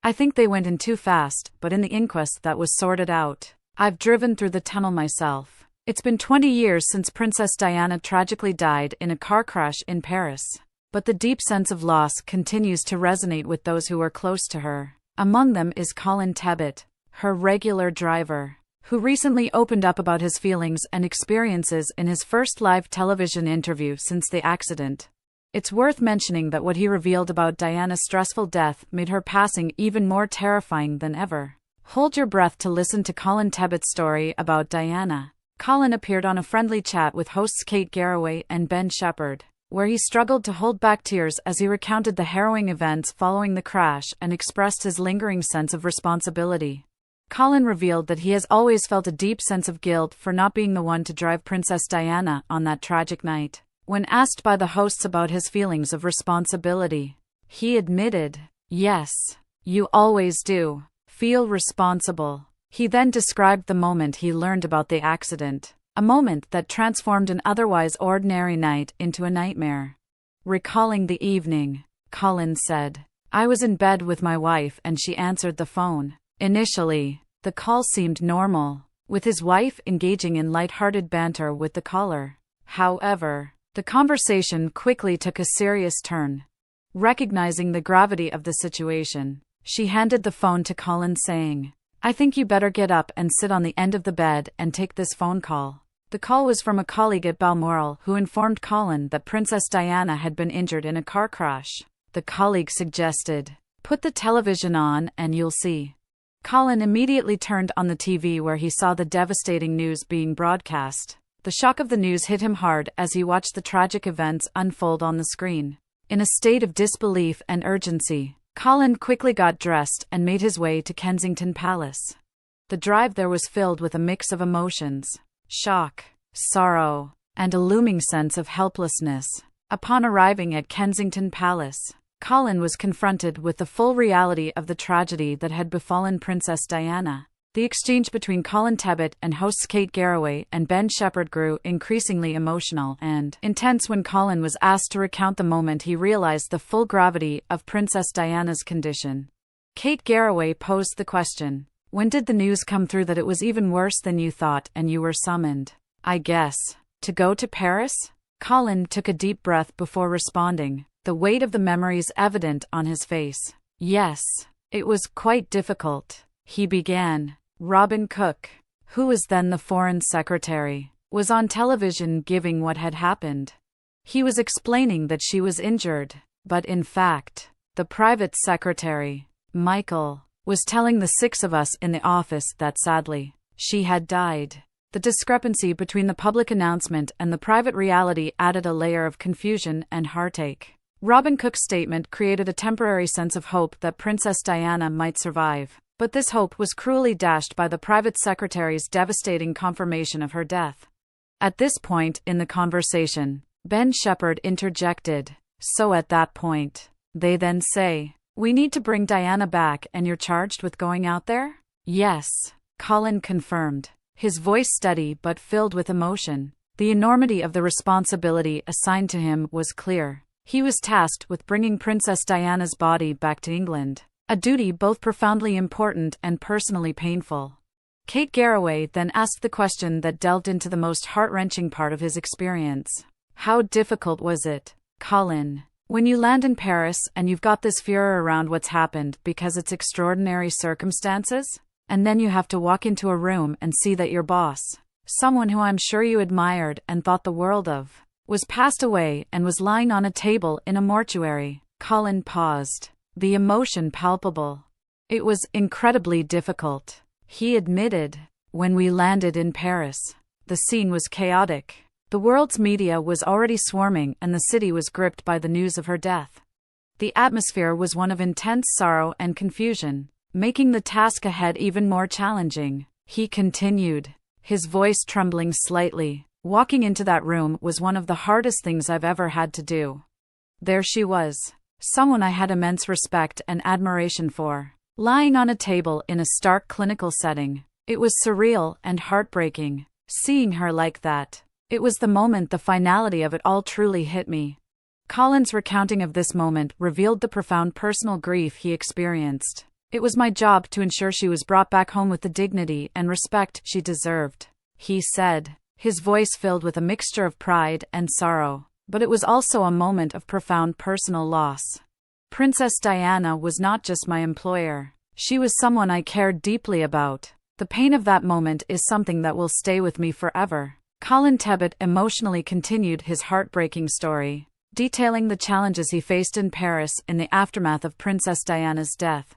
I think they went in too fast, but in the inquest that was sorted out. I've driven through the tunnel myself. It's been 20 years since Princess Diana tragically died in a car crash in Paris. But the deep sense of loss continues to resonate with those who were close to her. Among them is Colin Tebbutt, her regular driver, who recently opened up about his feelings and experiences in his first live television interview since the accident. It's worth mentioning that what he revealed about Diana's stressful death made her passing even more terrifying than ever. Hold your breath to listen to Colin Tebbutt's story about Diana. Colin appeared on a friendly chat with hosts Kate Garraway and Ben Shepherd, where he struggled to hold back tears as he recounted the harrowing events following the crash and expressed his lingering sense of responsibility. Colin revealed that he has always felt a deep sense of guilt for not being the one to drive Princess Diana on that tragic night. When asked by the hosts about his feelings of responsibility, he admitted, "Yes, you always do feel responsible." He then described the moment he learned about the accident, a moment that transformed an otherwise ordinary night into a nightmare. Recalling the evening, Colin said, "I was in bed with my wife and she answered the phone. Initially, the call seemed normal, with his wife engaging in light-hearted banter with the caller. However, the conversation quickly took a serious turn. Recognizing the gravity of the situation, she handed the phone to Colin saying, 'I think you better get up and sit on the end of the bed and take this phone call.' The call was from a colleague at Balmoral who informed Colin that Princess Diana had been injured in a car crash. The colleague suggested, 'Put the television on and you'll see.' Colin immediately turned on the TV where he saw the devastating news being broadcast. The shock of the news hit him hard as he watched the tragic events unfold on the screen. In a state of disbelief and urgency, Colin quickly got dressed and made his way to Kensington Palace. The drive there was filled with a mix of emotions: shock, sorrow, and a looming sense of helplessness. Upon arriving at Kensington Palace, Colin was confronted with the full reality of the tragedy that had befallen Princess Diana. The exchange between Colin Tebbutt and hosts Kate Garraway and Ben Shepherd grew increasingly emotional and intense when Colin was asked to recount the moment he realized the full gravity of Princess Diana's condition. Kate Garraway posed the question, "When did the news come through that it was even worse than you thought and you were summoned?" "I guess, to go to Paris?" Colin took a deep breath before responding, the weight of the memories evident on his face. "Yes, it was quite difficult," he began. Robin Cook, who was then the Foreign Secretary, was on television giving what had happened. He was explaining that she was injured, but in fact, the private secretary, Michael, was telling the six of us in the office that sadly, she had died. The discrepancy between the public announcement and the private reality added a layer of confusion and heartache. Robin Cook's statement created a temporary sense of hope that Princess Diana might survive, but this hope was cruelly dashed by the private secretary's devastating confirmation of her death. At this point in the conversation, Ben Shepherd interjected, "So at that point, they then say, 'We need to bring Diana back and you're charged with going out there?'" "Yes," Colin confirmed, his voice steady but filled with emotion. The enormity of the responsibility assigned to him was clear. He was tasked with bringing Princess Diana's body back to England, a duty both profoundly important and personally painful. Kate Garraway then asked the question that delved into the most heart-wrenching part of his experience. "How difficult was it, Colin, when you land in Paris and you've got this fear around what's happened because it's extraordinary circumstances? And then you have to walk into a room and see that your boss, someone who I'm sure you admired and thought the world of, was passed away and was lying on a table in a mortuary." Colin paused, the emotion palpable. "It was incredibly difficult," he admitted. "When we landed in Paris, the scene was chaotic. The world's media was already swarming and the city was gripped by the news of her death. The atmosphere was one of intense sorrow and confusion, making the task ahead even more challenging," he continued, his voice trembling slightly. "Walking into that room was one of the hardest things I've ever had to do. There she was, someone I had immense respect and admiration for, lying on a table in a stark clinical setting. It was surreal and heartbreaking, seeing her like that. It was the moment the finality of it all truly hit me." Colin's recounting of this moment revealed the profound personal grief he experienced. It was my job to ensure she was brought back home with the dignity and respect she deserved, he said, his voice filled with a mixture of pride and sorrow. But it was also a moment of profound personal loss. Princess Diana was not just my employer. She was someone I cared deeply about. The pain of that moment is something that will stay with me forever. Colin Tebbutt emotionally continued his heartbreaking story, detailing the challenges he faced in Paris in the aftermath of Princess Diana's death.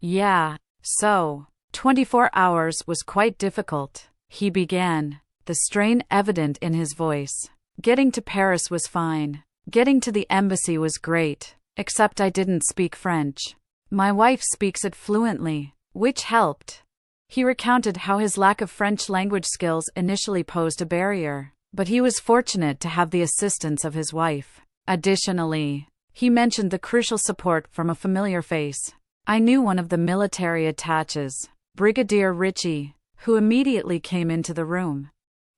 Yeah, so, 24 hours was quite difficult, he began, the strain evident in his voice. Getting to Paris was fine. Getting to the embassy was great, except I didn't speak French. My wife speaks it fluently, which helped. He recounted how his lack of French language skills initially posed a barrier, but he was fortunate to have the assistance of his wife. Additionally, he mentioned the crucial support from a familiar face. I knew one of the military attaches, Brigadier Ritchie, who immediately came into the room.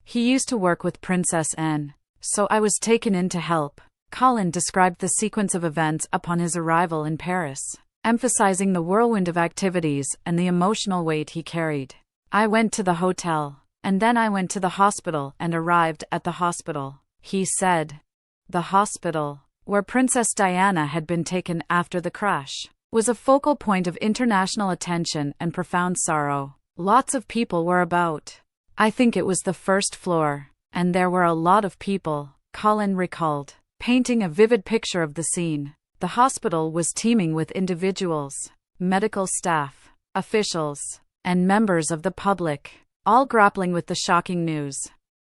He used to work with Princess Anne, so I was taken in to help. Colin described the sequence of events upon his arrival in Paris, emphasizing the whirlwind of activities and the emotional weight he carried. I went to the hotel, and then I went to the hospital and arrived at the hospital, he said. The hospital, where Princess Diana had been taken after the crash, was a focal point of international attention and profound sorrow. Lots of people were about. I think it was the first floor, and there were a lot of people, Colin recalled, painting a vivid picture of the scene. The hospital was teeming with individuals, medical staff, officials, and members of the public, all grappling with the shocking news.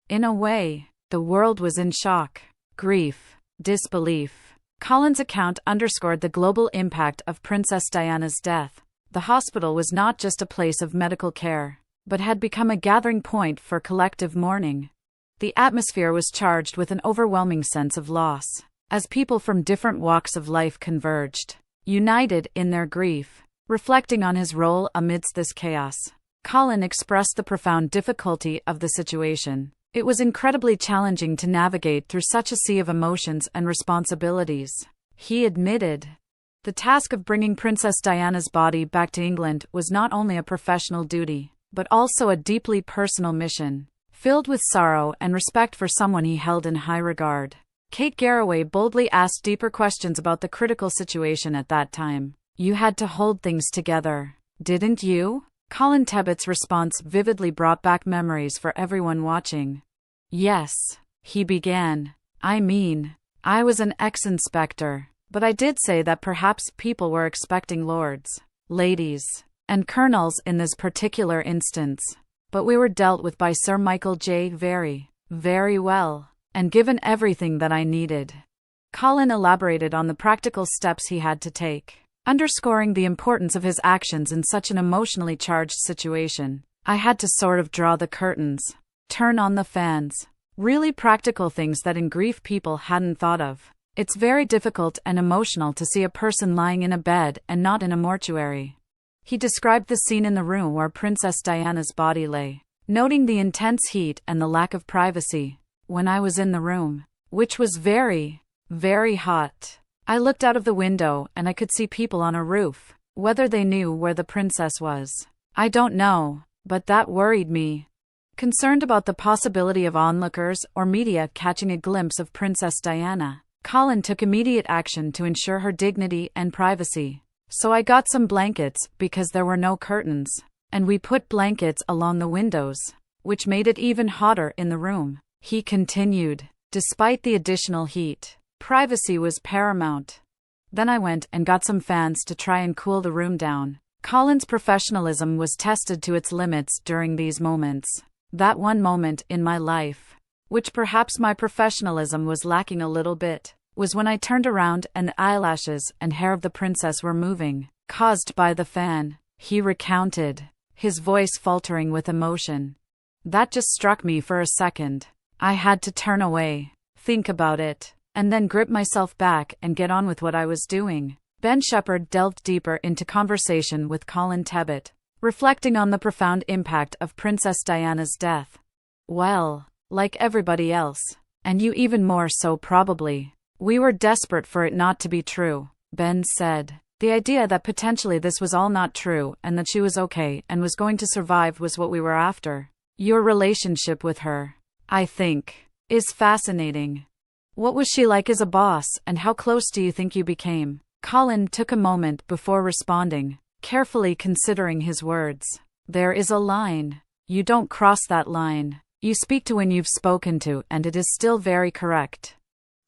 In a way, the world was in shock, grief, disbelief. Colin's account underscored the global impact of Princess Diana's death. The hospital was not just a place of medical care, but had become a gathering point for collective mourning. The atmosphere was charged with an overwhelming sense of loss, as people from different walks of life converged, united in their grief. Reflecting on his role amidst this chaos, Colin expressed the profound difficulty of the situation. It was incredibly challenging to navigate through such a sea of emotions and responsibilities, he admitted. The task of bringing Princess Diana's body back to England was not only a professional duty, but also a deeply personal mission, filled with sorrow and respect for someone he held in high regard. Kate Garraway boldly asked deeper questions about the critical situation at that time. You had to hold things together, didn't you? Colin Tebbutt's response vividly brought back memories for everyone watching. Yes, he began. I was an ex-inspector, but I did say that perhaps people were expecting lords, ladies, and colonels in this particular instance. But we were dealt with by Sir Michael J. very, very well, and given everything that I needed. Colin elaborated on the practical steps he had to take, underscoring the importance of his actions in such an emotionally charged situation. I had to sort of draw the curtains, turn on the fans, really practical things that in grief people hadn't thought of. It's very difficult and emotional to see a person lying in a bed and not in a mortuary. He described the scene in the room where Princess Diana's body lay, noting the intense heat and the lack of privacy. When I was in the room, which was very, very hot, I looked out of the window and I could see people on a roof. Whether they knew where the princess was, I don't know, but that worried me. Concerned about the possibility of onlookers or media catching a glimpse of Princess Diana, Colin took immediate action to ensure her dignity and privacy. So I got some blankets because there were no curtains, and we put blankets along the windows, which made it even hotter in the room. He continued, despite the additional heat, privacy was paramount. Then I went and got some fans to try and cool the room down. Colin's professionalism was tested to its limits during these moments. That one moment in my life, which perhaps my professionalism was lacking a little bit, was when I turned around and the eyelashes and hair of the princess were moving, caused by the fan, he recounted, his voice faltering with emotion. That just struck me for a second. I had to turn away, think about it, and then grip myself back and get on with what I was doing. Ben Shepherd delved deeper into conversation with Colin Tebbutt, reflecting on the profound impact of Princess Diana's death. Well, like everybody else, and you even more so probably, we were desperate for it not to be true, Ben said. The idea that potentially this was all not true and that she was okay and was going to survive was what we were after. Your relationship with her, I think, is fascinating. What was she like as a boss, and how close do you think you became? Colin took a moment before responding, carefully considering his words. There is a line. You don't cross that line. You speak to when you've spoken to, and it is still very correct.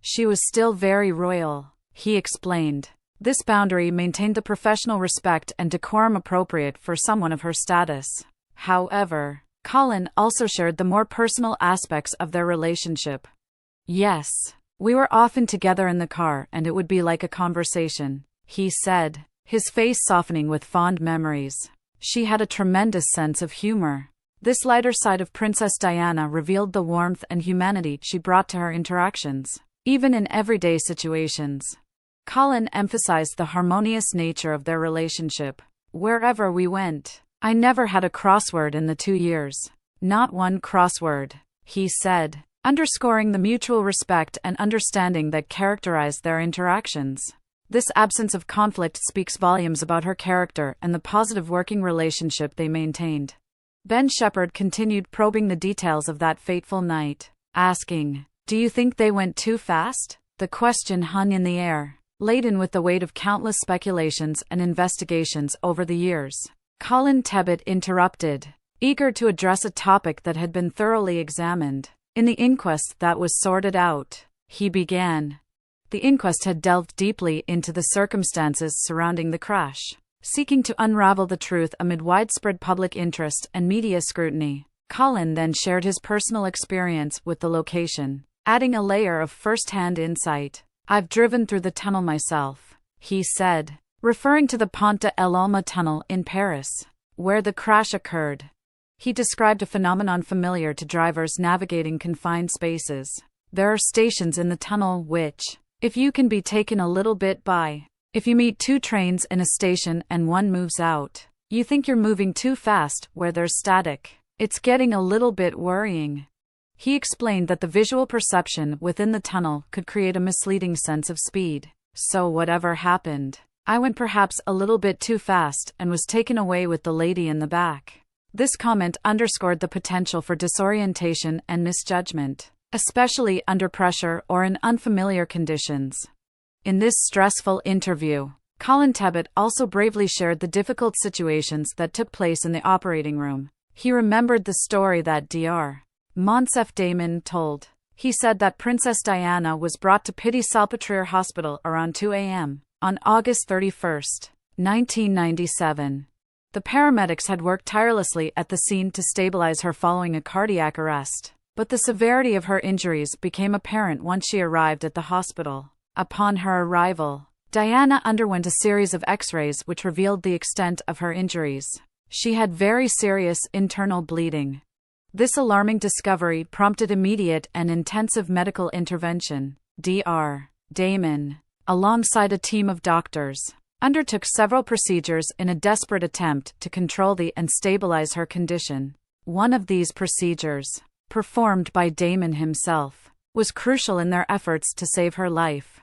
She was still very royal, he explained. This boundary maintained the professional respect and decorum appropriate for someone of her status. However, Colin also shared the more personal aspects of their relationship. Yes, we were often together in the car and it would be like a conversation, he said, his face softening with fond memories. She had a tremendous sense of humor. This lighter side of Princess Diana revealed the warmth and humanity she brought to her interactions, even in everyday situations. Colin emphasized the harmonious nature of their relationship. Wherever we went, I never had a crossword in the 2 years. Not one crossword, he said, underscoring the mutual respect and understanding that characterized their interactions. This absence of conflict speaks volumes about her character and the positive working relationship they maintained. Ben Shepherd continued probing the details of that fateful night, asking, "Do you think they went too fast?" The question hung in the air, laden with the weight of countless speculations and investigations over the years. Colin Tebbutt interrupted, eager to address a topic that had been thoroughly examined. In the inquest that was sorted out, he began. The inquest had delved deeply into the circumstances surrounding the crash, seeking to unravel the truth amid widespread public interest and media scrutiny. Colin then shared his personal experience with the location, adding a layer of first-hand insight. "I've driven through the tunnel myself," he said, referring to the Pont de l'Alma tunnel in Paris, where the crash occurred. He described a phenomenon familiar to drivers navigating confined spaces. There are stations in the tunnel which, if you can be taken a little bit by, if you meet 2 trains in a station and one moves out, you think you're moving too fast where there's static. It's getting a little bit worrying. He explained that the visual perception within the tunnel could create a misleading sense of speed. So whatever happened, I went perhaps a little bit too fast and was taken away with the lady in the back. This comment underscored the potential for disorientation and misjudgment, especially under pressure or in unfamiliar conditions. In this stressful interview, Colin Tebbutt also bravely shared the difficult situations that took place in the operating room. He remembered the story that Dr. Monsef Damon told. He said that Princess Diana was brought to Piti-Salpêtrière Hospital around 2 a.m. on August 31, 1997. The paramedics had worked tirelessly at the scene to stabilize her following a cardiac arrest, but the severity of her injuries became apparent once she arrived at the hospital. Upon her arrival, Diana underwent a series of X-rays which revealed the extent of her injuries. She had very serious internal bleeding. This alarming discovery prompted immediate and intensive medical intervention. Dr. Damon, alongside a team of doctors, undertook several procedures in a desperate attempt to control and stabilize her condition. One of these procedures, performed by Damon himself, was crucial in their efforts to save her life.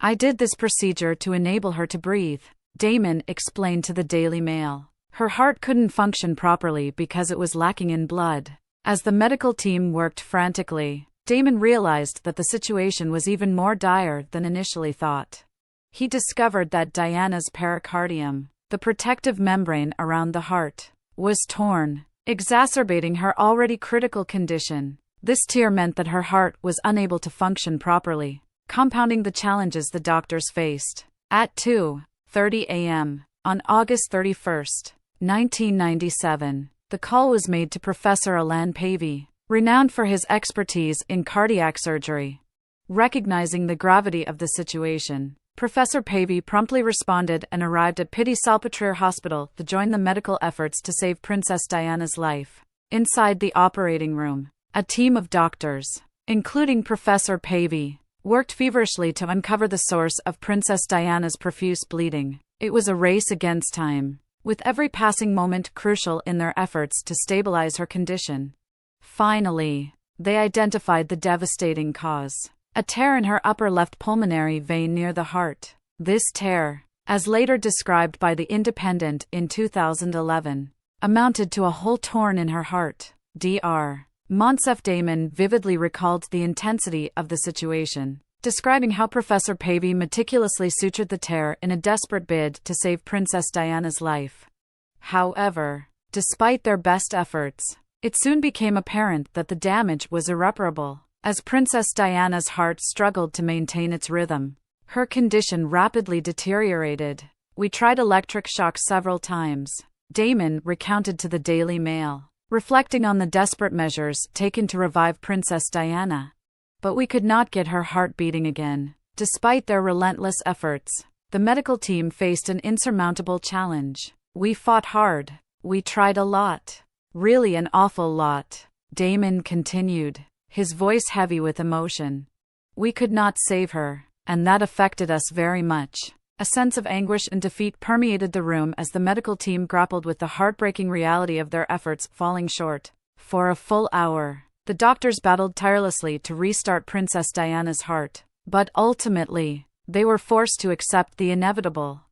"I did this procedure to enable her to breathe," Damon explained to the Daily Mail. "Her heart couldn't function properly because it was lacking in blood." As the medical team worked frantically, Damon realized that the situation was even more dire than initially thought. He discovered that Diana's pericardium, the protective membrane around the heart, was torn, exacerbating her already critical condition. This tear meant that her heart was unable to function properly, compounding the challenges the doctors faced. At 2:30 a.m. on August 31, 1997, the call was made to Professor Alain Pavey, renowned for his expertise in cardiac surgery. Recognizing the gravity of the situation, Professor Pavey promptly responded and arrived at Piti-Salpêtrière Hospital to join the medical efforts to save Princess Diana's life. Inside the operating room, a team of doctors, including Professor Pavey, worked feverishly to uncover the source of Princess Diana's profuse bleeding. It was a race against time, with every passing moment crucial in their efforts to stabilize her condition. Finally, they identified the devastating cause: a tear in her upper left pulmonary vein near the heart. This tear, as later described by The Independent in 2011, amounted to a hole torn in her heart. Dr. Monsef Damon vividly recalled the intensity of the situation, describing how Professor Pavey meticulously sutured the tear in a desperate bid to save Princess Diana's life. However, despite their best efforts, it soon became apparent that the damage was irreparable, as Princess Diana's heart struggled to maintain its rhythm. Her condition rapidly deteriorated. "We tried electric shock several times," Damon recounted to the Daily Mail, reflecting on the desperate measures taken to revive Princess Diana. "But we could not get her heart beating again." Despite their relentless efforts, the medical team faced an insurmountable challenge. "We fought hard. We tried a lot. Really an awful lot," Damon continued, his voice heavy with emotion. "We could not save her, and that affected us very much." A sense of anguish and defeat permeated the room as the medical team grappled with the heartbreaking reality of their efforts falling short. For a full hour, the doctors battled tirelessly to restart Princess Diana's heart, but ultimately, they were forced to accept the inevitable.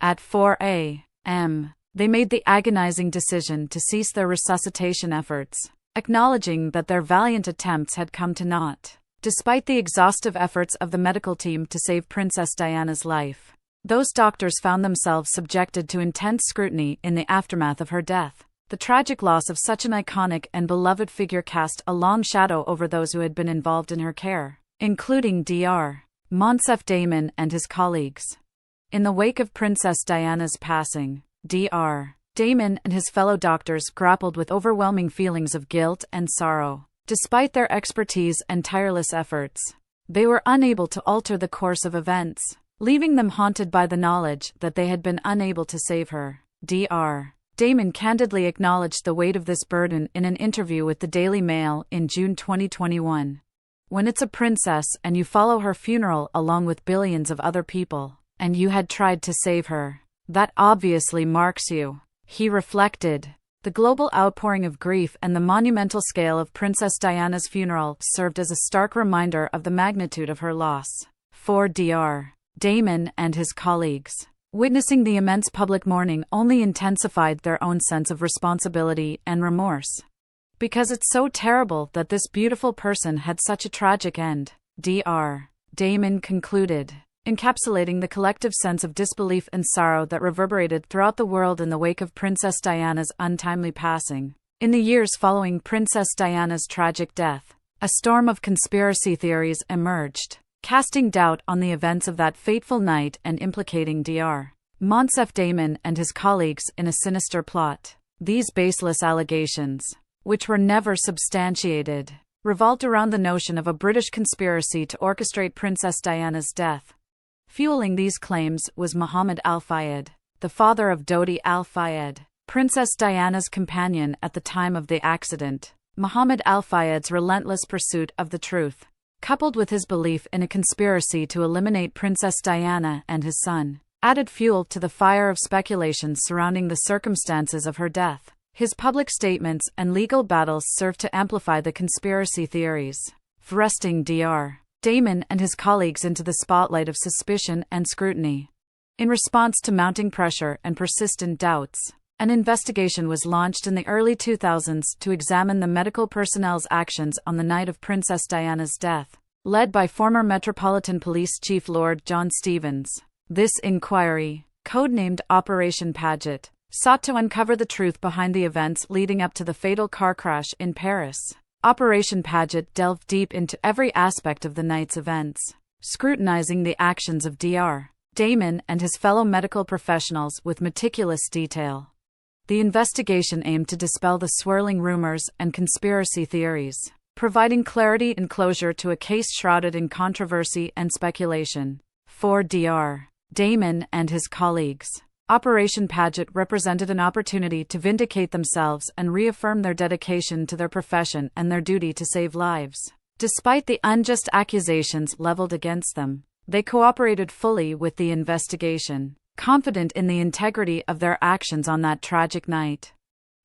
At 4 a.m., they made the agonizing decision to cease their resuscitation efforts, acknowledging that their valiant attempts had come to naught. Despite the exhaustive efforts of the medical team to save Princess Diana's life, those doctors found themselves subjected to intense scrutiny in the aftermath of her death. The tragic loss of such an iconic and beloved figure cast a long shadow over those who had been involved in her care, including Dr. Monsef Damon and his colleagues. In the wake of Princess Diana's passing, Dr. Damon and his fellow doctors grappled with overwhelming feelings of guilt and sorrow. Despite their expertise and tireless efforts, they were unable to alter the course of events, leaving them haunted by the knowledge that they had been unable to save her. Dr. Damon candidly acknowledged the weight of this burden in an interview with the Daily Mail in June 2021. "When it's a princess and you follow her funeral along with billions of other people, and you had tried to save her, that obviously marks you," he reflected. The global outpouring of grief and the monumental scale of Princess Diana's funeral served as a stark reminder of the magnitude of her loss. For Dr. Damon and his colleagues, witnessing the immense public mourning only intensified their own sense of responsibility and remorse. "Because it's so terrible that this beautiful person had such a tragic end," Dr. Damon concluded, encapsulating the collective sense of disbelief and sorrow that reverberated throughout the world in the wake of Princess Diana's untimely passing. In the years following Princess Diana's tragic death, a storm of conspiracy theories emerged, casting doubt on the events of that fateful night and implicating Dr. Monsef Damon and his colleagues in a sinister plot. These baseless allegations, which were never substantiated, revolved around the notion of a British conspiracy to orchestrate Princess Diana's death. Fueling these claims was Mohammed Al-Fayed, the father of Dodi Al-Fayed, Princess Diana's companion at the time of the accident. Mohammed Al-Fayed's relentless pursuit of the truth, coupled with his belief in a conspiracy to eliminate Princess Diana and his son, added fuel to the fire of speculations surrounding the circumstances of her death. His public statements and legal battles served to amplify the conspiracy theories, thrusting Dr. Damon and his colleagues into the spotlight of suspicion and scrutiny. In response to mounting pressure and persistent doubts, an investigation was launched in the early 2000s to examine the medical personnel's actions on the night of Princess Diana's death, led by former Metropolitan Police Chief Lord John Stevens. This inquiry, codenamed Operation Paget, sought to uncover the truth behind the events leading up to the fatal car crash in Paris. Operation Paget delved deep into every aspect of the night's events, scrutinizing the actions of Dr. Damon and his fellow medical professionals with meticulous detail. The investigation aimed to dispel the swirling rumors and conspiracy theories, providing clarity and closure to a case shrouded in controversy and speculation. For Dr. Damon and his colleagues, Operation Paget represented an opportunity to vindicate themselves and reaffirm their dedication to their profession and their duty to save lives. Despite the unjust accusations leveled against them, they cooperated fully with the investigation, confident in the integrity of their actions on that tragic night.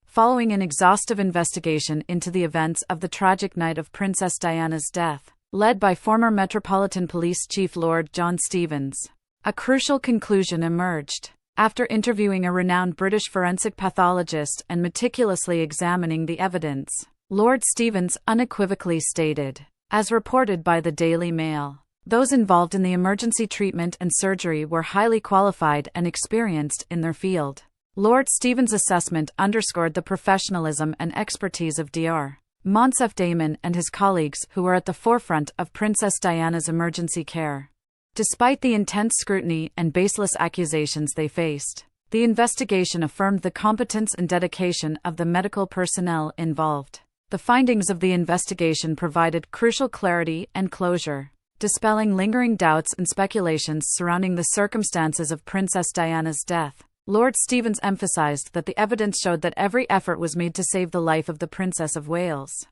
Following an exhaustive investigation into the events of the tragic night of Princess Diana's death, led by former Metropolitan Police Chief Lord John Stevens, A crucial conclusion emerged. After interviewing a renowned British forensic pathologist and meticulously examining the evidence, Lord Stevens unequivocally stated, as reported by the Daily Mail, those involved in the emergency treatment and surgery were highly qualified and experienced in their field. Lord Stevens' assessment underscored the professionalism and expertise of Dr. Monsef Damon and his colleagues who were at the forefront of Princess Diana's emergency care. Despite the intense scrutiny and baseless accusations they faced, the investigation affirmed the competence and dedication of the medical personnel involved. The findings of the investigation provided crucial clarity and closure, dispelling lingering doubts and speculations surrounding the circumstances of Princess Diana's death. Lord Stevens emphasized that the evidence showed that every effort was made to save the life of the Princess of Wales.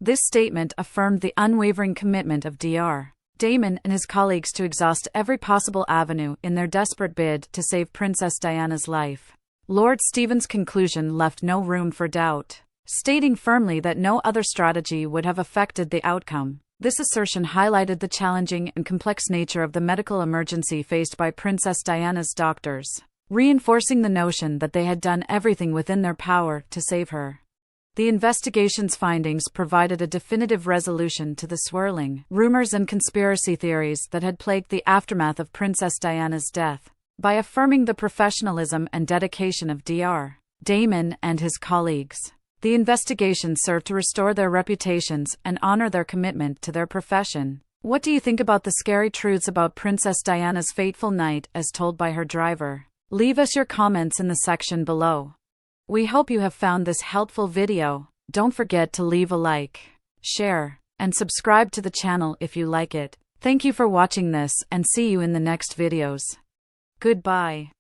This statement affirmed the unwavering commitment of Dr. Damon and his colleagues to exhaust every possible avenue in their desperate bid to save Princess Diana's life. Lord Stevens' conclusion left no room for doubt, stating firmly that no other strategy would have affected the outcome. This assertion highlighted the challenging and complex nature of the medical emergency faced by Princess Diana's doctors, reinforcing the notion that they had done everything within their power to save her. The investigation's findings provided a definitive resolution to the swirling rumors and conspiracy theories that had plagued the aftermath of Princess Diana's death. By affirming the professionalism and dedication of Dr. Damon and his colleagues, the investigation served to restore their reputations and honor their commitment to their profession. What do you think about the scary truths about Princess Diana's fateful night as told by her driver? Leave us your comments in the section below. We hope you have found this helpful video. Don't forget to leave a like, share, and subscribe to the channel if you like it. Thank you for watching this and see you in the next videos. Goodbye.